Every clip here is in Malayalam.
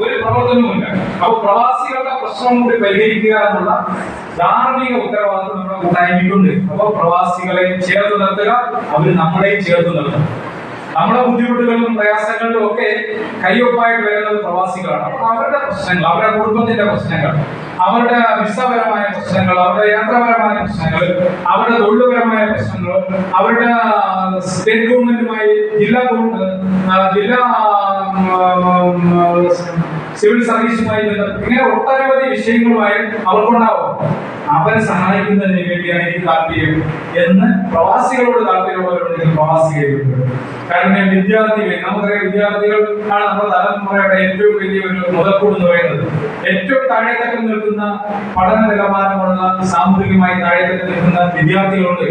ഒരു പ്രവർത്തനവുമില്ല. അപ്പോൾ പ്രവാസികളുടെ പ്രശ്നം കൂടി പരിഹരിക്കുക എന്നുള്ള ധാർമ്മിക ഉത്തരവാദിത്വം നമ്മുടെ കൂട്ടായ്മയ്ക്കുണ്ട്. അപ്പോൾ പ്രവാസികളെ ചേർത്ത് നിർത്തുക, അവർ നമ്മളെയും ചേർത്ത് നിർത്തും. നമ്മുടെ ബുദ്ധിമുട്ടുകളിലും പ്രയാസങ്ങളിലും ഒക്കെ കയ്യൊപ്പായിട്ട് വരുന്നത് പ്രവാസികളാണ്. അപ്പോൾ അവരുടെ പ്രശ്നങ്ങൾ, അവരുടെ കുടുംബത്തിന്റെ പ്രശ്നങ്ങൾ, അവരുടെ വിസപരമായ പ്രശ്നങ്ങൾ, അവരുടെ യാത്രാപരമായ പ്രശ്നങ്ങൾ, അവരുടെ തൊഴിൽപരമായ പ്രശ്നങ്ങൾ, അവരുടെ സ്റ്റേറ്റ് ഗവൺമെന്റുമായി ജില്ലാ സിവിൽ സർവീസുമായി ഇങ്ങനെ ഒട്ടനവധി വിഷയങ്ങളുമായി അവർക്കുണ്ടാവും. അവരെ സഹായിക്കുന്നതിന് വേണ്ടിയാണ് എനിക്ക് താല്പര്യം എന്ന് പ്രവാസികളോട് താല്പര്യമുള്ളവരോട് പ്രവാസികളുണ്ട്. കാരണം വിദ്യാർത്ഥികൾ, നമുക്കറിയാം, വിദ്യാർത്ഥികൾ ആണ് നമ്മുടെ തലമുറയുടെ ഏറ്റവും വലിയൊരു മുതൽക്കൂട് എന്ന് പറയുന്നത്. ഏറ്റവും താഴെത്തട്ടിൽ നിൽക്കുന്ന പഠന നിലവാരമുള്ള, സാമൂഹികമായി താഴെത്തട്ടിൽ നിൽക്കുന്ന വിദ്യാർത്ഥികളുണ്ട്.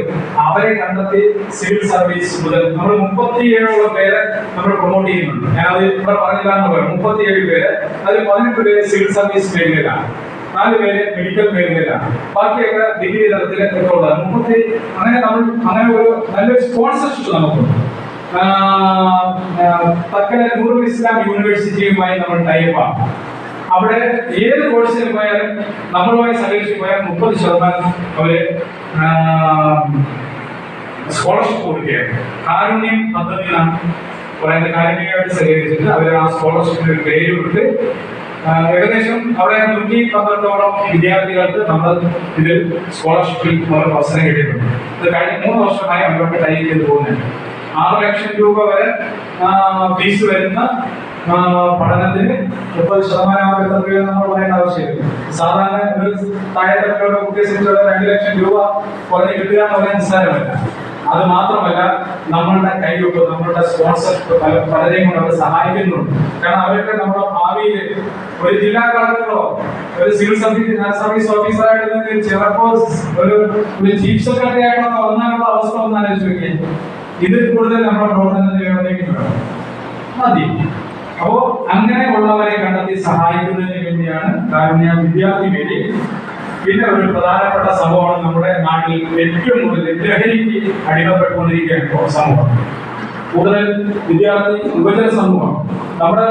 അവരെ കണ്ടെത്തി സിവിൽ സർവീസ് മുതൽ നമ്മൾ 37 പേരെ നമ്മൾ പ്രൊമോട്ട് ചെയ്യുന്നുണ്ട്. ഞാനത് ഇവിടെ പറഞ്ഞില്ലാന്ന് പറയാം. 37 പേര്, അതിൽ 18 പേര് സിവിൽ സർവീസ് മേഖലയിലാണ്, 4 പേര് മെഡിക്കൽ മേഖലയിലാണ്, ബാക്കിയൊക്കെ ഡിഗ്രി തലത്തിലൊക്കെ ഉള്ളത്. അങ്ങനെ ഒരു നല്ലൊരു സ്പോൺസർഷിപ്പ് നമുക്കുണ്ട്. തക്കല നൂറുൽ ഇസ്ലാം യൂണിവേഴ്സിറ്റിയുമായി നമ്മൾ ടൈപ്പാണ്. അവിടെ ഏത് കോഴ്സിന് പോയാലും നമ്മളുമായി സഹകരിച്ച് പോയാൽ 30% അവര് സ്കോളർഷിപ്പ് കൊടുക്കുകയാണ്. കാരുണ്യം പദ്ധതിയിലാണ് പറയുന്നത്. കാരുണ്യമായിട്ട് സഹകരിച്ചിട്ട് അവർ ആ സ്കോളർഷിപ്പിന് ഒരു പേര് വിട്ട് ഏകദേശം അവിടെ 112ഓളം വിദ്യാർത്ഥികൾക്ക് നമ്മൾ ഇതിൽ സ്കോളർഷിപ്പിൽ അവസരം കിട്ടിയിട്ടുണ്ട്. ഇത് കഴിഞ്ഞ 3 വർഷമായി അവരോട് ടൈ ചെയ്ത് പോകുന്നുണ്ട്. 6 ലക്ഷം രൂപ വരെ ഫീസ് വരുന്ന പഠനത്തിന് 30% നമ്മൾ പറയേണ്ട ആവശ്യമില്ല. സാധാരണ ഒരു താഴെത്തട്ടിലുള്ള കുട്ടിയെ സംബന്ധിച്ചുള്ള 2 ലക്ഷം രൂപ കുറഞ്ഞ് കിട്ടുക എന്ന് പറയാൻ നിസ്സാരമല്ല. അത് മാത്രമല്ല, നമ്മളുടെ കൈയൊപ്പ്, നമ്മളുടെ സ്പോൺസർഷിപ്പ് പലരെയും കൊണ്ട് അവർ സഹായിക്കുന്നുണ്ട്. കാരണം അവരൊക്കെ നമ്മുടെ ഭാവിയിൽ ഒരു ജില്ലാ കളക്ടറോ ഒരു സിവിൽ സർവീസ് ഓഫീസറായിട്ട് ചിലപ്പോ ഒരു ചീഫ് സെക്രട്ടറി ആയിട്ടൊക്കെ വന്നാലുള്ള അവസ്ഥ ഒന്ന് ആലോചിച്ച് നോക്കിയാൽ ഇതിൽ കൂടുതൽ നമ്മുടെ പ്രവർത്തനത്തിലേക്ക് മതി. അപ്പോ അങ്ങനെ ഉള്ളവരെ കണ്ടെത്തി സഹായിക്കുന്നതിന് വേണ്ടിയാണ് കാരുണ്യ വിദ്യാർത്ഥി വേദി. പിന്നെ ഒരു പ്രധാനപ്പെട്ട സംഭവമാണ് നമ്മുടെ നാട്ടിൽ ഏറ്റവും കൂടുതൽ ലഹരിക്ക് അടിമപ്പെട്ടുകൊണ്ടിരിക്കുകയാണ് സമൂഹം, കൂടുതൽ വിദ്യാർത്ഥി യുവജന സമൂഹം. നമ്മുടെ